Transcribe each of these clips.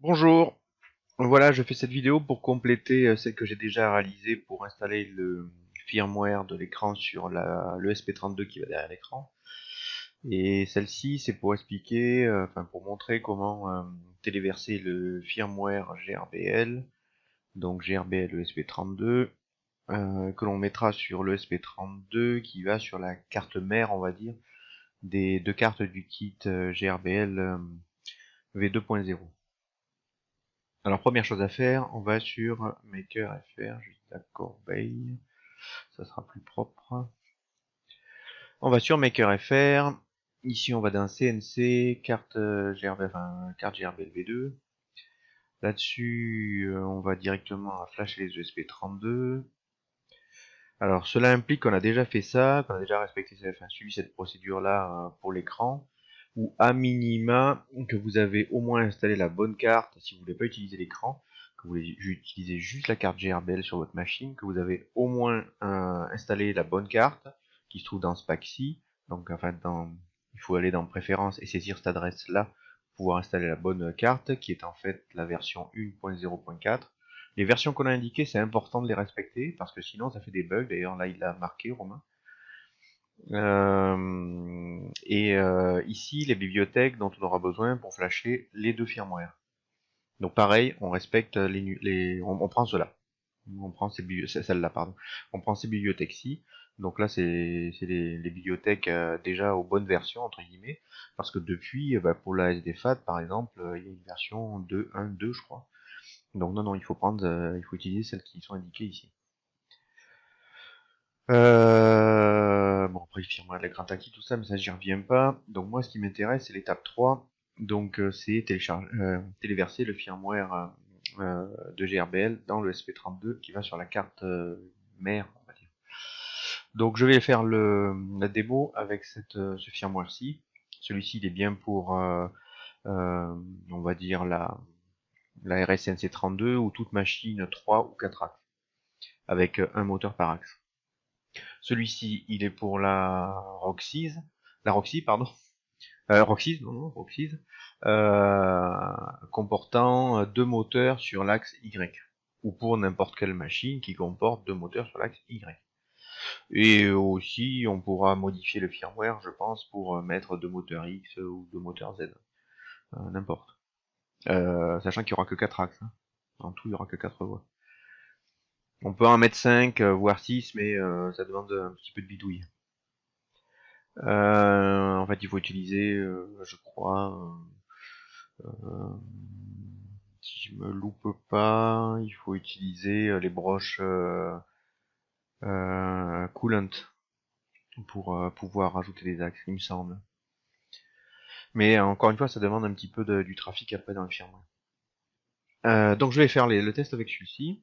Bonjour, voilà, je fais cette vidéo pour compléter celle que j'ai déjà réalisée pour installer le firmware de l'écran sur le SP32 qui va derrière l'écran. Et celle-ci, c'est pour expliquer, enfin pour montrer comment téléverser le firmware GRBL, donc GRBL ESP32, que l'on mettra sur le SP32 qui va sur la carte mère, on va dire, des deux cartes du kit GRBL V2.0. Alors première chose à faire, on va sur Maker FR, juste à Corbeil, ça sera plus propre. On va sur Maker FR, ici on va dans CNC, carte GRB, enfin carte GRB LV2. Là-dessus, on va directement à flasher les ESP32. Alors cela implique qu'on a déjà fait ça, qu'on a déjà respecté, enfin suivi cette procédure-là pour l'écran, ou à minima que vous avez au moins installé la bonne carte si vous voulez pas utiliser l'écran, que vous voulez utiliser juste la carte GRBL sur votre machine, que vous avez au moins installé la bonne carte qui se trouve dans ce pack-ci. Donc enfin il faut aller dans préférences et saisir cette adresse là pour pouvoir installer la bonne carte qui est en fait la version 1.0.4. Les versions qu'on a indiquées, c'est important de les respecter parce que sinon ça fait des bugs. D'ailleurs là il l'a marqué Romain. Ici, les bibliothèques dont on aura besoin pour flasher les deux firmware. Donc pareil, on respecte on prend cela. On prend celle-là, pardon. On prend ces bibliothèques-ci. Donc là, c'est les bibliothèques déjà aux bonnes versions, entre guillemets. Parce que depuis, pour la SDFAT, par exemple, il y a une version 2.1.2, je crois. Donc non, il faut il faut utiliser celles qui sont indiquées ici. Bon, après, firmware, la Grand Acquis, tout ça, mais ça, j'y reviens pas. Donc, moi, ce qui m'intéresse, c'est l'étape 3. Donc, c'est téléverser le firmware de GRBL dans le SP32 qui va sur la carte mère, on va dire. Donc, je vais faire la démo avec ce firmware-ci. Celui-ci, il est bien pour, on va dire, la RSNC 32 ou toute machine 3 ou 4 axes, avec un moteur par axe. Celui-ci, il est pour la Roxy, pardon, Roxys, non, Roxys, comportant deux moteurs sur l'axe Y, ou pour n'importe quelle machine qui comporte deux moteurs sur l'axe Y. Et aussi, on pourra modifier le firmware, je pense, pour mettre deux moteurs X ou deux moteurs Z, n'importe. Sachant qu'il n'y aura que 4 axes. Hein. En tout, il n'y aura que 4 voies. On peut en mettre 5, voire 6, mais ça demande un petit peu de bidouille. En fait, il faut utiliser, je crois, si je me loupe pas, il faut utiliser les broches coolant pour pouvoir rajouter des axes, il me semble. Mais encore une fois, ça demande un petit peu du trafic après dans le firmware. Donc je vais faire le test avec celui-ci.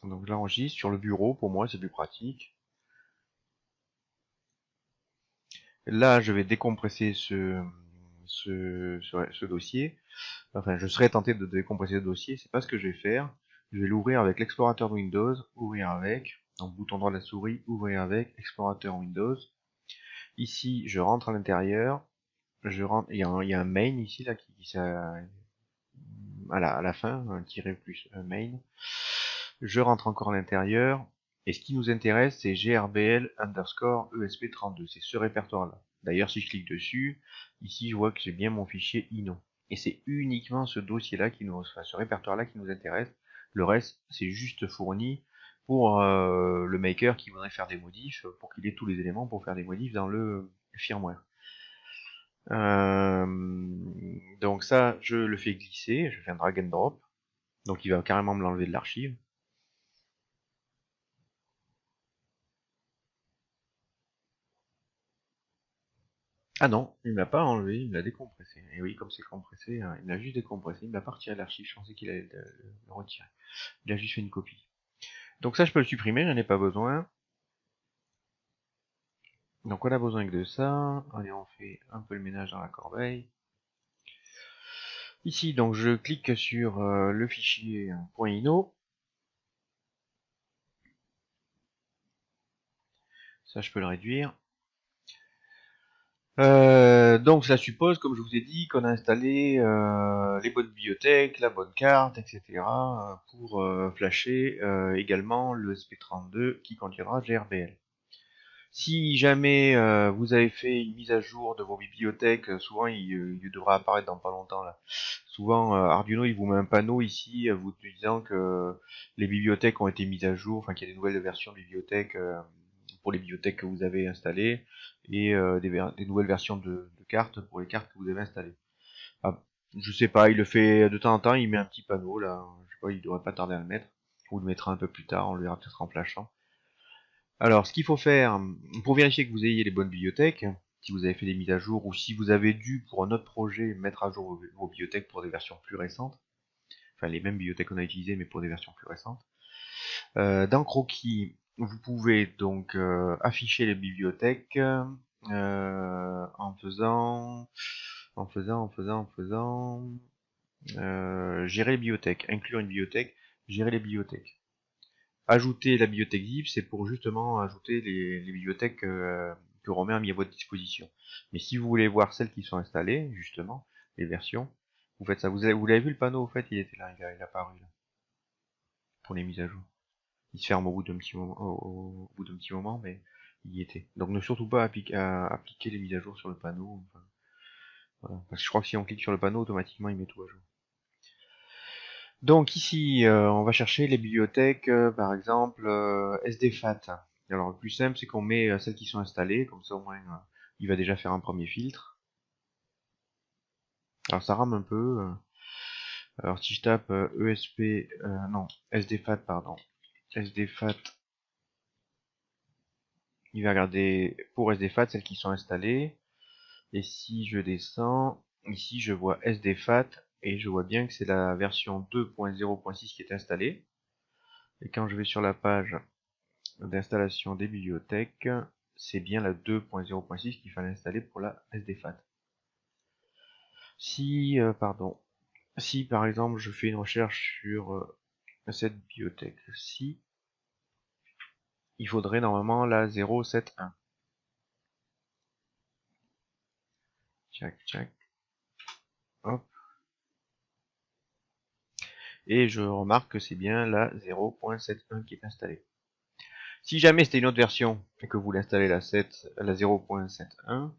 Donc je l'enregistre sur le bureau, pour moi c'est plus pratique. Là, je vais décompresser ce dossier. Enfin, je serais tenté de décompresser le dossier, c'est pas ce que je vais faire. Je vais l'ouvrir avec l'explorateur Windows, ouvrir avec, donc bouton droit de la souris, ouvrir avec, explorateur Windows. Ici, je rentre à l'intérieur, il y a un main ici, là, à la fin, un tiret plus un main. Je rentre encore à l'intérieur, et ce qui nous intéresse, c'est GRBL underscore ESP32, c'est ce répertoire-là. D'ailleurs, si je clique dessus, ici, je vois que j'ai bien mon fichier INO. Et c'est uniquement ce dossier-là enfin, ce répertoire-là qui nous intéresse. Le reste, c'est juste fourni pour le maker qui voudrait faire des modifs, pour qu'il ait tous les éléments pour faire des modifs dans le firmware. Donc ça, je le fais glisser, je fais un drag and drop. Donc il va carrément me l'enlever de l'archive. Ah non, il me l'a pas enlevé, il me l'a décompressé. Et oui, comme c'est compressé, il me l'a juste décompressé, il me l'a pas retiré de l'archive, je pensais qu'il allait le retirer. Il a juste fait une copie. Donc ça, je peux le supprimer, j'en ai pas besoin. Donc on a besoin que de ça. Allez, on fait un peu le ménage dans la corbeille. Ici, donc je clique sur le fichier .ino. Ça, je peux le réduire. Donc ça suppose, comme je vous ai dit, qu'on a installé les bonnes bibliothèques, la bonne carte, etc. Pour flasher également le SP32 qui contiendra GRBL. Si jamais vous avez fait une mise à jour de vos bibliothèques, souvent il devra apparaître dans pas longtemps là. Souvent Arduino il vous met un panneau ici vous disant que les bibliothèques ont été mises à jour, enfin qu'il y a des nouvelles versions de bibliothèques pour les bibliothèques que vous avez installées et des nouvelles versions de cartes pour les cartes que vous avez installées. Ah, je sais pas, il le fait de temps en temps, il met un petit panneau là, je sais pas, il devrait pas tarder à le mettre, ou le mettra un peu plus tard, on le verra peut-être en flashant. Alors, ce qu'il faut faire pour vérifier que vous ayez les bonnes bibliothèques, si vous avez fait des mises à jour ou si vous avez dû pour un autre projet mettre à jour vos bibliothèques pour des versions plus récentes, enfin les mêmes bibliothèques qu'on a utilisées mais pour des versions plus récentes. Dans Croquis, vous pouvez donc afficher les bibliothèques en faisant gérer les bibliothèques, inclure une bibliothèque, gérer les bibliothèques. Ajouter la bibliothèque zip, c'est pour justement ajouter les bibliothèques que Romain a mis à votre disposition. Mais si vous voulez voir celles qui sont installées, justement, les versions, vous faites ça. Vous l'avez vu le panneau, au fait, il était là, il a apparu là, pour les mises à jour. Il se ferme au bout d'un petit moment, au bout d'un petit moment, mais il y était. Donc ne surtout pas appliquer les mises à jour sur le panneau. Enfin, voilà. Parce que je crois que si on clique sur le panneau, automatiquement il met tout à jour. Donc ici, on va chercher les bibliothèques, par exemple SDFAT. Alors le plus simple, c'est qu'on met celles qui sont installées, comme ça au moins il va déjà faire un premier filtre. Alors ça rame un peu. Alors si je tape ESP, non, SDFAT, pardon, SDFAT, il va regarder pour SDFAT celles qui sont installées. Et si je descends, ici je vois SDFAT et je vois bien que c'est la version 2.0.6 qui est installée. Et quand je vais sur la page d'installation des bibliothèques, c'est bien la 2.0.6 qu'il fallait installer pour la SDFAT. Si, si par exemple je fais une recherche sur cette bibliothèque-ci, il faudrait normalement la 071. Tchac, tchac. Hop. Et je remarque que c'est bien la 0.71 qui est installée. Si jamais c'était une autre version et que vous l'installez la 0.71,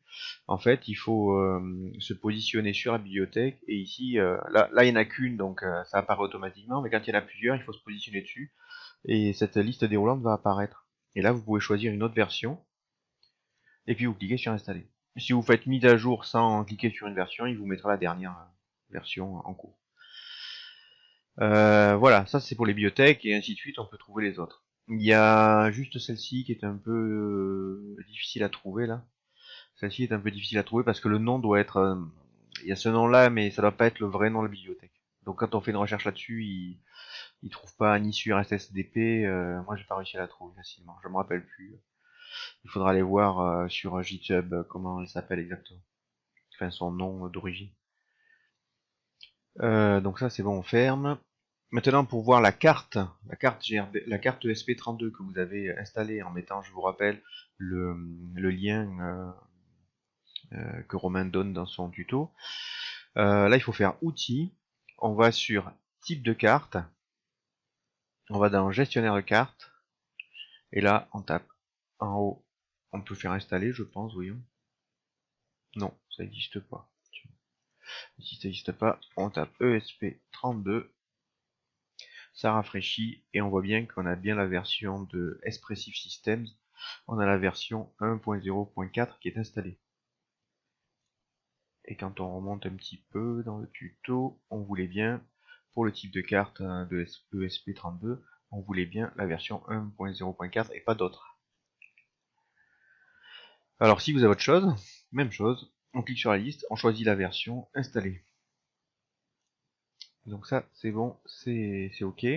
en fait, il faut se positionner sur la bibliothèque et ici, là, il n'y en a qu'une, donc ça apparaît automatiquement, mais quand il y en a plusieurs, il faut se positionner dessus et cette liste déroulante va apparaître. Et là, vous pouvez choisir une autre version et puis vous cliquez sur installer. Si vous faites mise à jour sans cliquer sur une version, il vous mettra la dernière version en cours. Voilà, ça c'est pour les bibliothèques et ainsi de suite, on peut trouver les autres. Il y a juste celle-ci qui est un peu difficile à trouver là. Celle-ci est un peu difficile à trouver parce que le nom doit être... il y a ce nom-là, mais ça doit pas être le vrai nom de la bibliothèque. Donc quand on fait une recherche là-dessus, il trouve pas ni sur SSDP. Moi, j'ai pas réussi à la trouver facilement. Je me rappelle plus. Il faudra aller voir sur GitHub comment elle s'appelle exactement. Enfin, son nom d'origine. Donc ça, c'est bon, on ferme. Maintenant, pour voir la carte ESP32 que vous avez installée en mettant, je vous rappelle, le lien que Romain donne dans son tuto. Là, il faut faire Outils. On va sur Type de carte. On va dans Gestionnaire de carte. Et là, on tape en haut. On peut faire installer, je pense, voyons. Non, ça n'existe pas. Si ça n'existe pas, on tape ESP32. Ça rafraîchit et on voit bien qu'on a bien la version de Espressif Systems. On a la version 1.0.4 qui est installée. Et quand on remonte un petit peu dans le tuto, on voulait bien, pour le type de carte de ESP32, on voulait bien la version 1.0.4 et pas d'autre. Alors si vous avez autre chose, même chose, on clique sur la liste, on choisit la version installée. Donc ça c'est bon, c'est ok.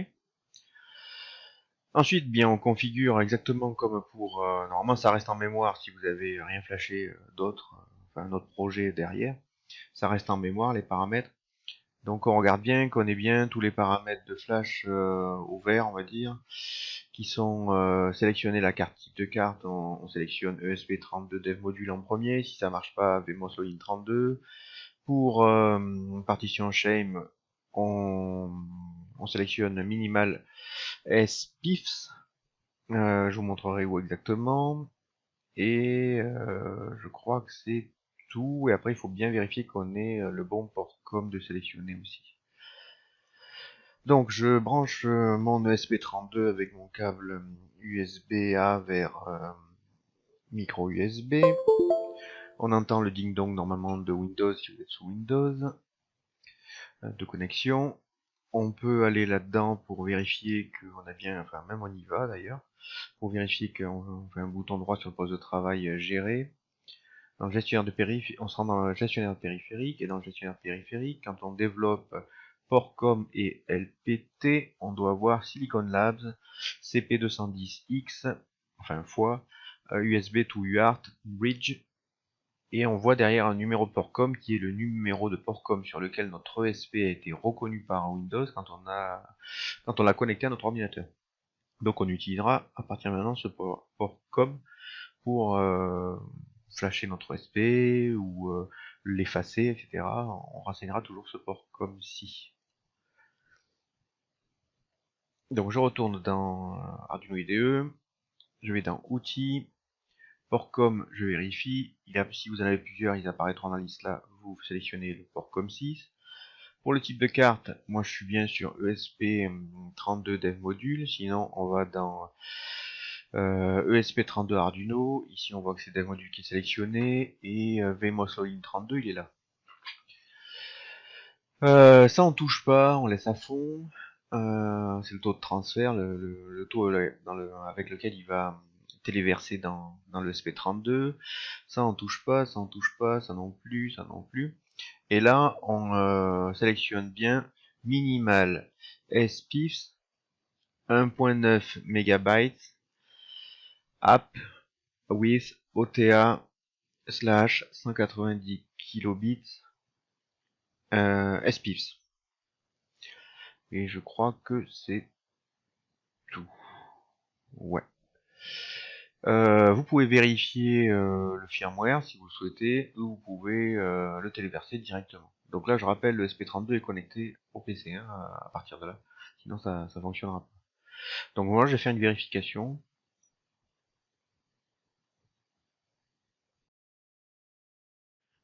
Ensuite, bien, on configure exactement comme pour... normalement, ça reste en mémoire si vous avez rien flashé d'autre, enfin un autre projet derrière. Ça reste en mémoire, les paramètres. Donc on regarde bien qu'on ait bien tous les paramètres de flash au vert, on va dire, qui sont sélectionnés. La carte type de carte, on sélectionne ESP32 Dev Module en premier. Si ça marche pas, VMOS Login 32. Pour partition shame, on sélectionne minimal SPIFs. Je vous montrerai où exactement. Et je crois que c'est tout. Et après, il faut bien vérifier qu'on ait le bon port com de sélectionner aussi. Donc, je branche mon ESP32 avec mon câble USB-A vers micro USB. On entend le ding-dong normalement de Windows si vous êtes sous Windows, de connexion. On peut aller là-dedans pour vérifier qu'on a bien, enfin même on y va d'ailleurs, pour vérifier qu'on fait un bouton droit sur le poste de travail gérer. Dans le gestionnaire de périphérique, on se rend dans le gestionnaire de périphérique, et dans le gestionnaire de périphérique, quand on développe Portcom et LPT, on doit voir Silicon Labs, CP210X, enfin fois, USB to UART, Bridge, et on voit derrière un numéro de Portcom qui est le numéro de Portcom sur lequel notre ESP a été reconnu par Windows quand on l'a connecté à notre ordinateur. Donc on utilisera à partir de maintenant ce Portcom pour flasher notre SP ou l'effacer, etc. On renseignera toujours ce port comme si. Donc je retourne dans Arduino IDE, je vais dans Outils, Portcom, je vérifie. Si vous en avez plusieurs, ils apparaîtront dans la liste là. Vous sélectionnez le Portcom 6. Pour le type de carte, moi je suis bien sur ESP32 Dev Module. Sinon, on va dans ESP32 Arduino. Ici, on voit que c'est Dev Module qui est sélectionné. Et VMOS Login 32, il est là. Ça, on touche pas, on laisse à fond. C'est le taux de transfert, le taux avec lequel il va téléverser dans le SP32. Ça, on touche pas, ça, on touche pas, ça non plus, ça non plus. Et là, on sélectionne bien minimal SPIFs 1.9 MB app with OTA slash 190 kilobits SPIFs. Et je crois que c'est tout. Ouais. Vous pouvez vérifier le firmware si vous le souhaitez, ou vous pouvez le téléverser directement. Donc là, je rappelle, le SP32 est connecté au PC hein, à partir de là. Sinon, ça fonctionnera pas. Donc moi, je vais faire une vérification.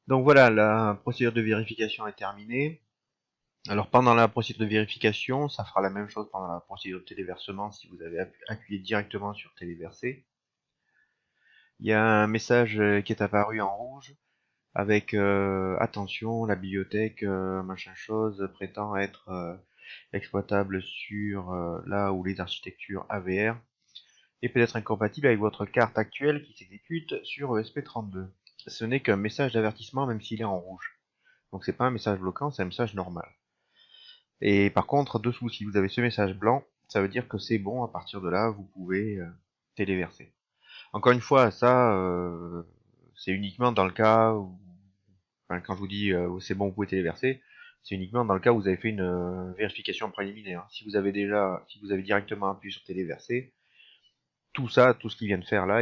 Donc voilà, la procédure de vérification est terminée. Alors pendant la procédure de vérification, ça fera la même chose pendant la procédure de téléversement si vous avez appuyé directement sur téléverser. Il y a un message qui est apparu en rouge avec attention, la bibliothèque machin chose prétend être exploitable sur là où les architectures AVR et peut être incompatible avec votre carte actuelle qui s'exécute sur ESP32. Ce n'est qu'un message d'avertissement même s'il est en rouge. Donc c'est pas un message bloquant, c'est un message normal. Et par contre, dessous, si vous avez ce message blanc, ça veut dire que c'est bon, à partir de là, vous pouvez téléverser. Encore une fois, ça, c'est uniquement dans le cas où, enfin, quand je vous dis c'est bon, vous pouvez téléverser, c'est uniquement dans le cas où vous avez fait une vérification préliminaire. Si vous avez directement appuyé sur téléverser, tout ça, tout ce qu'il vient de faire là,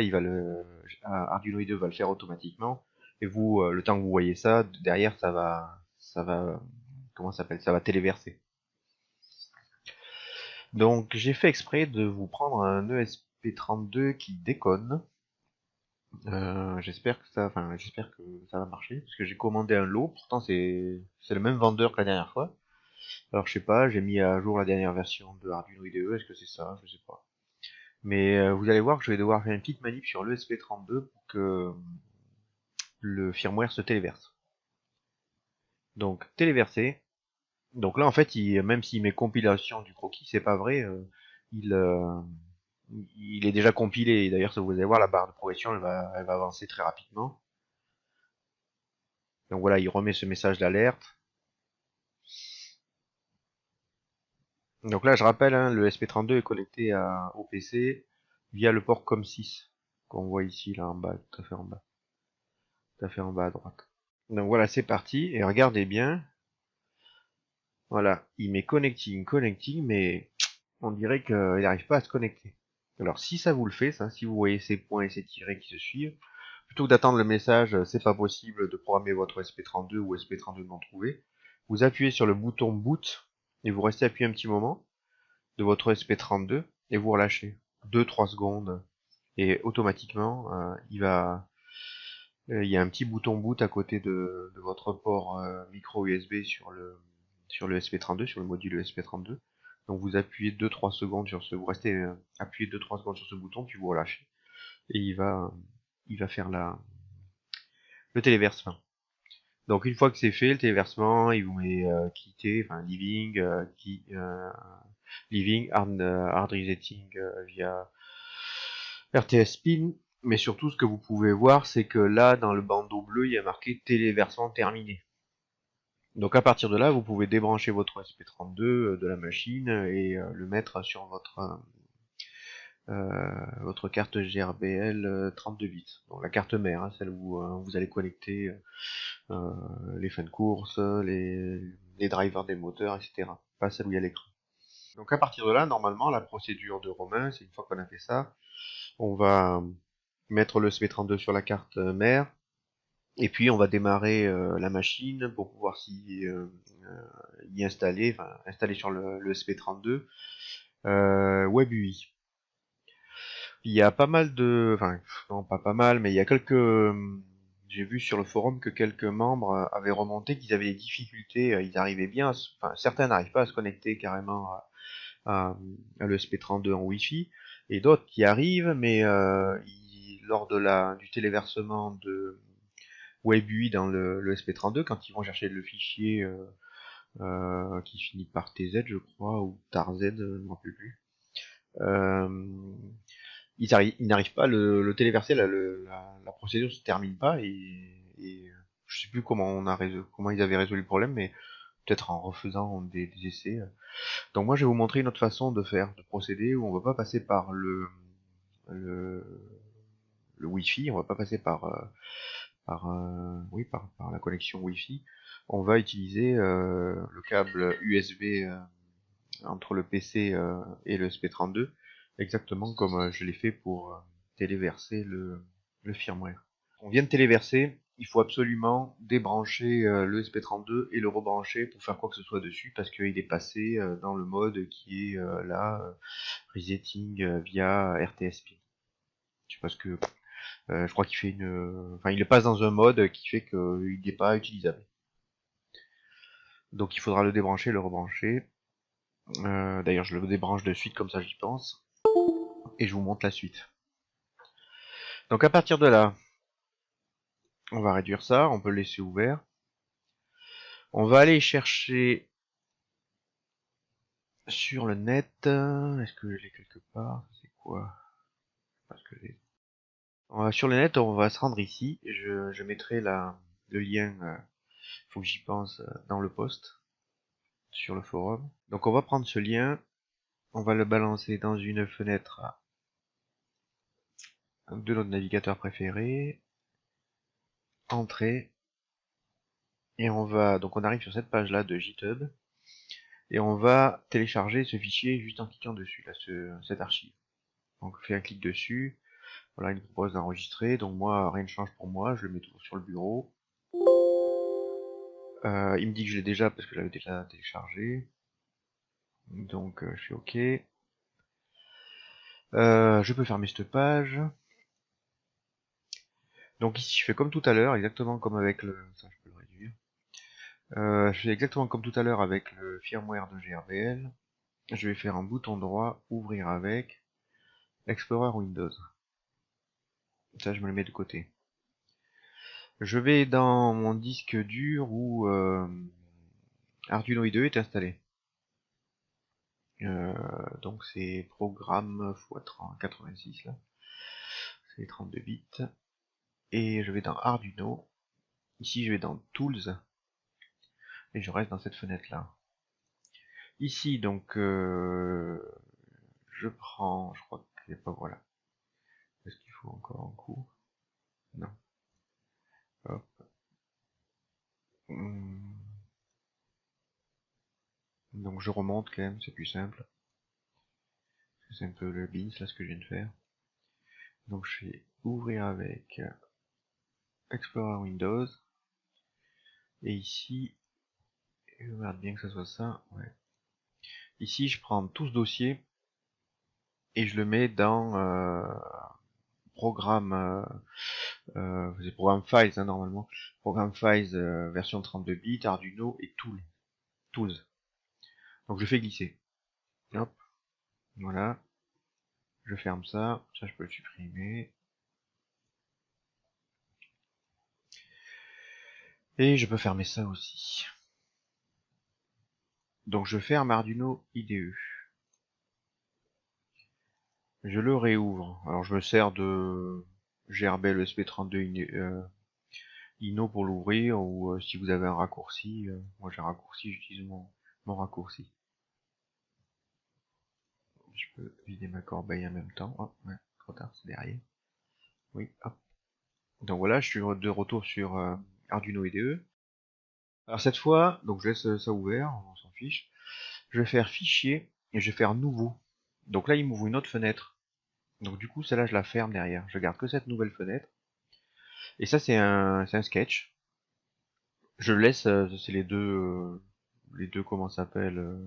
Arduino IDE va le faire automatiquement. Et vous, le temps que vous voyez ça, derrière, comment ça s'appelle? Ça va téléverser. Donc j'ai fait exprès de vous prendre un ESP32 qui déconne. J'espère que ça va marcher parce que j'ai commandé un lot. Pourtant c'est le même vendeur que la dernière fois. Alors je sais pas, j'ai mis à jour la dernière version de Arduino IDE. Est-ce que c'est ça? Je sais pas. Mais vous allez voir que je vais devoir faire une petite manip sur l'ESP32 pour que le firmware se téléverse. Donc téléverser. Donc là en fait, même s'il met compilation du croquis, c'est pas vrai. Il il est déjà compilé. D'ailleurs, vous allez voir, la barre de progression, elle va avancer très rapidement. Donc voilà, il remet ce message d'alerte. Donc là, je rappelle, hein, le SP32 est connecté au PC via le port COM6 qu'on voit ici, là en bas, tout à fait en bas, tout à fait en bas à droite. Donc voilà, c'est parti. Et regardez bien, Voilà, il met connecting, connecting, mais on dirait qu'il n'arrive pas à se connecter. Alors si ça vous le fait, ça, si vous voyez ces points et ces tirets qui se suivent, plutôt que d'attendre le message c'est pas possible de programmer votre SP32 ou SP32 non trouvé, vous appuyez sur le bouton boot et vous restez appuyé un petit moment de votre SP32 et vous relâchez 2-3 secondes et automatiquement il y a un petit bouton boot à côté de votre port micro USB sur le SP32, sur le module SP32. Donc vous appuyez 2-3 secondes sur vous restez appuyé 2-3 secondes sur ce bouton puis vous relâchez et il va faire le téléversement. Donc une fois que c'est fait, le téléversement, il vous met quitter, enfin living, hard resetting via RTS Pin. Mais surtout, ce que vous pouvez voir, c'est que là, dans le bandeau bleu, il y a marqué téléversement terminé. Donc à partir de là, vous pouvez débrancher votre SP32 de la machine et le mettre sur votre carte GRBL 32 bits. Donc la carte mère, hein, celle où vous allez connecter les fins de course, les drivers des moteurs, etc. Pas celle où il y a l'écran. Donc à partir de là, normalement, la procédure de Romain, c'est une fois qu'on a fait ça, on va mettre le SP32 sur la carte mère, et puis on va démarrer la machine pour pouvoir y installer, enfin installer sur le SP32 WebUI. Il y a pas mal de, enfin non pas pas mal, mais il y a j'ai vu sur le forum que quelques membres avaient remonté qu'ils avaient des difficultés, ils arrivaient bien, enfin certains n'arrivent pas à se connecter carrément à l'ESP32 en Wi-Fi, et d'autres qui arrivent, mais lors du téléversement de WebUI dans le SP32, quand ils vont chercher le fichier qui finit par TZ, je crois, ou TARZ, je ne me rappelle plus, euh, ils n'arrivent pas à le téléverser, la procédure se termine pas, et je sais plus comment ils avaient résolu le problème, mais peut-être en refaisant des essais. Donc moi je vais vous montrer une autre façon de procéder où on va pas passer par le, le Wi-Fi, on va pas passer par la connexion Wi-Fi. On va utiliser le câble USB entre le PC et le SP32, exactement comme je l'ai fait pour téléverser le firmware. On vient de téléverser, il faut absolument débrancher le SP32 et le rebrancher pour faire quoi que ce soit dessus, parce qu'il est passé dans le mode qui est là, resetting via RTS Pin. Je sais pas ce que... je crois qu'il fait enfin, il passe dans un mode qui fait qu'il n'est pas utilisable. Donc il faudra le débrancher, le rebrancher. D'ailleurs, je le débranche de suite, comme ça j'y pense. Et je vous montre la suite. Donc à partir de là, on va réduire ça, on peut le laisser ouvert. On va aller chercher sur le net. Est-ce que je l'ai quelque part? C'est quoi? Parce que sur le net, on va se rendre ici. Je mettrai le lien, faut que j'y pense, dans le post, sur le forum. Donc on va prendre ce lien, on va le balancer dans une fenêtre de notre navigateur préféré, entrée, et donc on arrive sur cette page là de GitHub, et on va télécharger ce fichier juste en cliquant dessus, là, cette archive. Donc on fait un clic dessus, voilà, il me propose d'enregistrer, donc moi rien ne change pour moi, je le mets toujours sur le bureau. Il me dit que je l'ai déjà parce que je l'avais déjà téléchargé, donc je fais OK. Je peux fermer cette page. Donc ici je fais comme tout à l'heure, exactement comme avec ça je peux le réduire. Je fais exactement comme tout à l'heure avec le firmware de GRBL. Je vais faire un bouton droit, ouvrir avec, Explorer Windows. Ça, je me le mets de côté. Je vais dans mon disque dur où Arduino IDE est installé. Donc c'est programme x86 là. C'est 32 bits. Et je vais dans Arduino. Ici je vais dans Tools. Et je reste dans cette fenêtre là. Ici donc je prends, je crois que c'est pas, voilà. Est-ce qu'il faut encore un coup? Non. Hop. Donc je remonte quand même, c'est plus simple. C'est un peu le bins là ce que je viens de faire. Donc je vais ouvrir avec Explorer Windows. Et ici, je regarde bien que ça soit ça. Ouais. Ici je prends tout ce dossier et je le mets dans programme c'est programme Files hein, normalement. Programme Files version 32 bits, Arduino et Tools. Donc je fais glisser. Hop, voilà. Je ferme ça. Ça je peux le supprimer. Et je peux fermer ça aussi. Donc je ferme Arduino IDE. Je le réouvre. Alors je me sers de GRBL ESP32 Inno pour l'ouvrir ou si vous avez un raccourci, moi j'ai un raccourci, j'utilise mon raccourci. Je peux vider ma corbeille en même temps. Oh, ouais, trop tard, c'est derrière. Oui, hop. Donc voilà, je suis de retour sur Arduino IDE. Alors cette fois, donc je laisse ça ouvert, on s'en fiche. Je vais faire fichier et je vais faire nouveau. Donc là, il m'ouvre une autre fenêtre. Donc du coup, celle-là, je la ferme derrière. Je garde que cette nouvelle fenêtre. Et ça, c'est un sketch. Je le laisse, c'est les deux, comment ça s'appelle,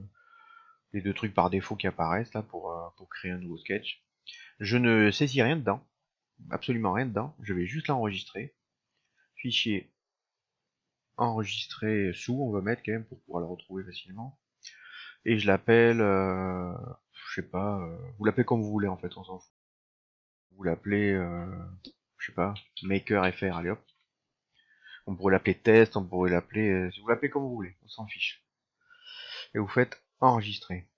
les deux trucs par défaut qui apparaissent là pour créer un nouveau sketch. Je ne saisis rien dedans, absolument rien dedans. Je vais juste l'enregistrer. Fichier enregistré sous, on va mettre quand même pour pouvoir le retrouver facilement. Et je l'appelle, je sais pas, vous l'appelez comme vous voulez en fait, on s'en fout. Vous l'appelez, je sais pas, Maker FR, allez hop. On pourrait l'appeler test, on pourrait l'appeler, vous l'appelez comme vous voulez, on s'en fiche. Et vous faites enregistrer.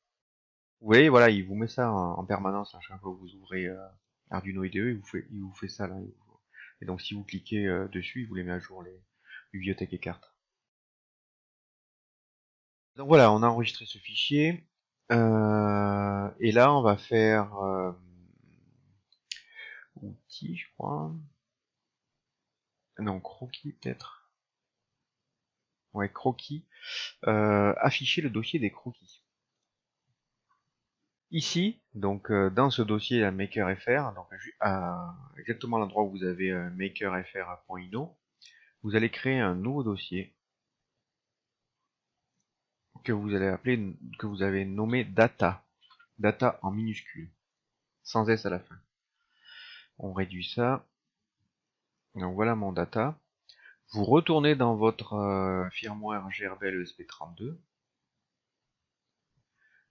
Vous voyez, voilà, il vous met ça en permanence à chaque fois que vous ouvrez Arduino IDE, il vous fait ça là. Et donc si vous cliquez dessus, il vous les met à jour les bibliothèques et cartes. Donc voilà, on a enregistré ce fichier. Et là, on va faire outils, je crois. Non, croquis peut-être. Ouais, croquis. Afficher le dossier des croquis. Ici, donc dans ce dossier la makerfr, donc à exactement l'endroit où vous avez makerfr.ino, vous allez créer un nouveau dossier que vous allez appeler, que vous avez nommé data, data en minuscule, sans s à la fin. On réduit ça. Donc voilà mon data. Vous retournez dans votre firmware GRBL ESP32.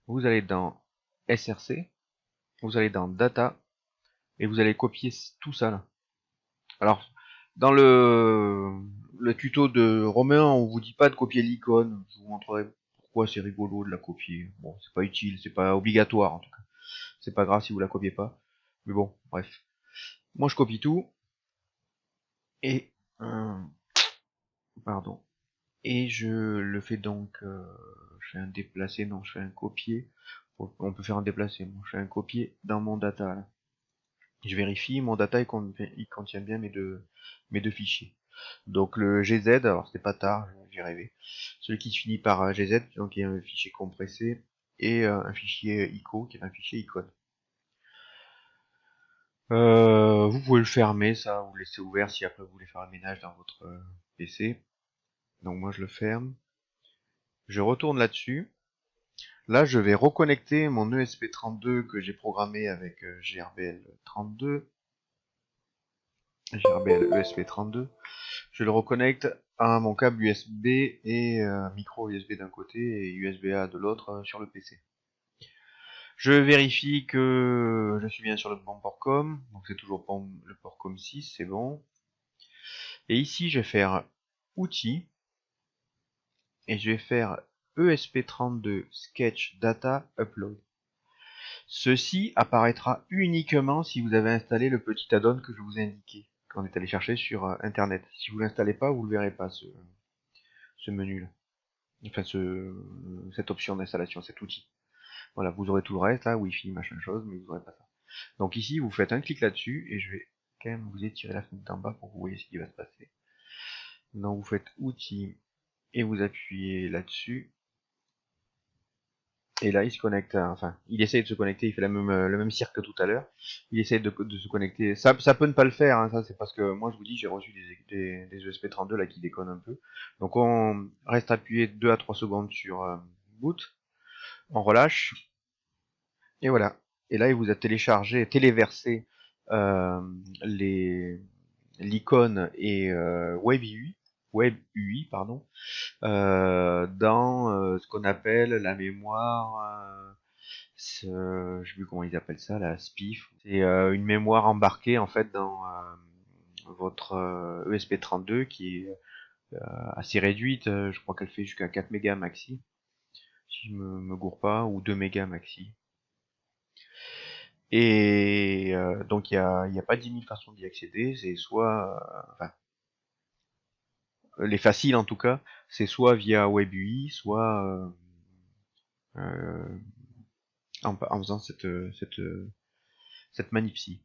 Vous allez dans SRC. Vous allez dans data et vous allez copier tout ça là. Alors, dans le tuto de Romain, on vous dit pas de copier l'icône. Je vous montrerai pourquoi c'est rigolo de la copier. Bon, c'est pas utile, c'est pas obligatoire en tout cas. C'est pas grave si vous la copiez pas. Mais bon, bref. Moi, je copie tout. Et, pardon. Et je le fais donc, je fais un déplacé, non, je fais un copier. On peut faire un déplacé, moi, je fais un copier dans mon data. Là. Je vérifie, mon data il contient bien mes deux fichiers. Donc le GZ, alors c'était pas tard, j'ai rêvé. Celui qui se finit par GZ, donc il y a un fichier compressé, et un fichier ICO, qui est un fichier icône. Vous pouvez le fermer, ça, vous le laissez ouvert si après vous voulez faire un ménage dans votre PC. Donc moi je le ferme. Je retourne là-dessus. Là, je vais reconnecter mon ESP32 que j'ai programmé avec GRBL32. GRBL ESP32. Je le reconnecte à mon câble USB et micro USB d'un côté et USB-A de l'autre sur le PC. Je vérifie que je suis bien sur le bon port COM, donc c'est toujours le port COM 6, c'est bon. Et ici, je vais faire Outils et je vais faire ESP32 Sketch Data Upload. Ceci apparaîtra uniquement si vous avez installé le petit add-on que je vous ai indiqué, quand on est allé chercher sur internet. Si vous l'installez pas, vous ne le verrez pas ce menu là. Enfin cette option d'installation, cet outil. Voilà, vous aurez tout le reste là, Wi-Fi, machin chose, mais vous aurez pas ça. Donc ici, vous faites un clic là-dessus et je vais quand même vous étirer la fenêtre d'en bas pour que vous voyez ce qui va se passer. Donc vous faites outils et vous appuyez là-dessus. Et là, il se connecte, enfin, il essaye de se connecter, il fait le même cirque que tout à l'heure. Il essaye de se connecter. Ça peut ne pas le faire, hein, ça c'est parce que moi je vous dis, j'ai reçu des ESP32 là qui déconnent un peu. Donc on reste appuyé 2 à 3 secondes sur boot, on relâche, et voilà. Et là, il vous a téléversé euh, les l'icône et WebUI, pardon, dans ce qu'on appelle la mémoire. Je sais plus comment ils appellent ça, la SPIF. C'est une mémoire embarquée en fait dans votre ESP32 qui est assez réduite. Je crois qu'elle fait jusqu'à 4 mégas maxi, si je me gourre pas, ou 2 mégas maxi. Et donc il y a pas 10 000 façons d'y accéder. C'est soit, enfin, les faciles en tout cas, c'est soit via WebUI, soit euh, en faisant cette manip-ci.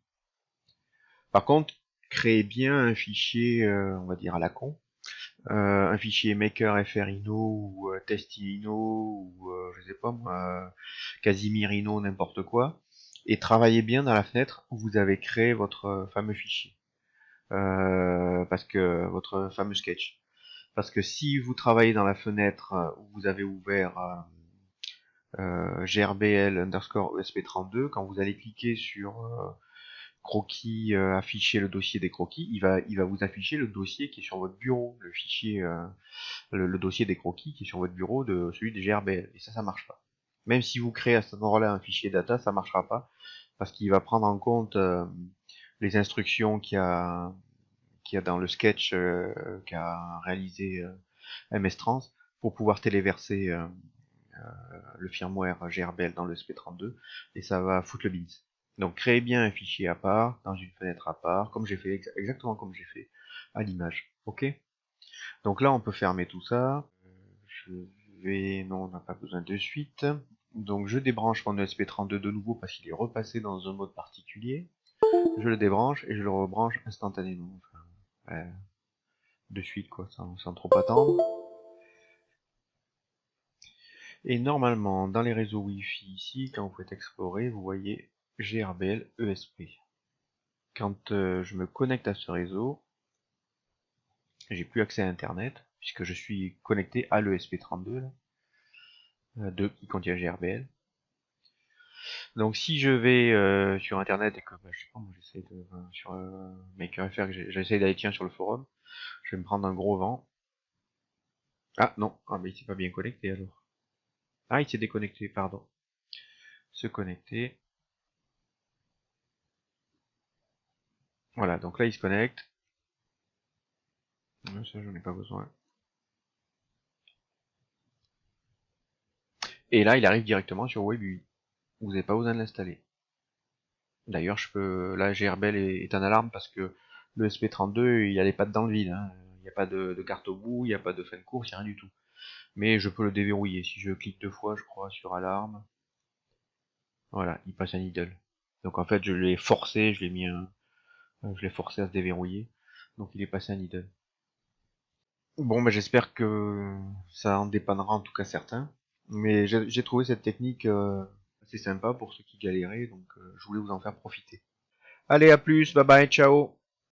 Par contre, créez bien un fichier, on va dire à la con, un fichier maker frino ou testino ou je sais pas moi, casimirino, n'importe quoi, et travaillez bien dans la fenêtre où vous avez créé votre fameux fichier, parce que votre fameux sketch. Parce que si vous travaillez dans la fenêtre où vous avez ouvert GRBL underscore ESP32, quand vous allez cliquer sur croquis, afficher le dossier des croquis, il va vous afficher le dossier qui est sur votre bureau, le fichier, le dossier des croquis qui est sur votre bureau de celui des GRBL. Et ça marche pas. Même si vous créez à cet endroit-là un fichier data, ça marchera pas parce qu'il va prendre en compte les instructions qu'il y a dans le sketch qu'a réalisé MS-Trans pour pouvoir téléverser le firmware GRBL dans le SP32 et ça va foutre le beans. Donc créez bien un fichier à part, dans une fenêtre à part, comme j'ai fait, exactement comme j'ai fait à l'image. Ok. Donc là on peut fermer tout ça. Je non, on n'a pas besoin de suite. Donc je débranche mon ESP32 de nouveau parce qu'il est repassé dans un mode particulier. Je le débranche et je le rebranche instantanément. Enfin, de suite quoi, sans trop attendre. Et normalement, dans les réseaux Wi-Fi ici, quand vous faites explorer, vous voyez GRBL ESP. Quand je me connecte à ce réseau, j'ai plus accès à Internet, puisque je suis connecté à l'ESP32, qui contient GRBL. Donc si je vais sur Internet et que, je sais pas, moi j'essaie de, sur MakerFR, j'essaie d'aller sur le forum, je vais me prendre un gros vent. Ah non, mais il s'est pas bien connecté alors. Ah, il s'est déconnecté, pardon. Se connecter. Voilà, donc là il se connecte. Ça j'en ai pas besoin. Et là il arrive directement sur WebUI. Vous n'avez pas besoin de l'installer. D'ailleurs, là, GRBL est en alarme parce que le SP32, il a les pattes dans le vide, hein. Il n'y a pas de carte au bout, il n'y a pas de fin de course, il n'y a rien du tout. Mais je peux le déverrouiller. Si je clique 2 fois, je crois, sur alarme, voilà, il passe un idle. Donc en fait, je l'ai forcé, je l'ai forcé à se déverrouiller. Donc il est passé un idle. Bon, j'espère que ça en dépannera en tout cas certains. Mais j'ai trouvé cette technique assez sympa pour ceux qui galéraient, donc je voulais vous en faire profiter. Allez, à plus, bye bye, ciao.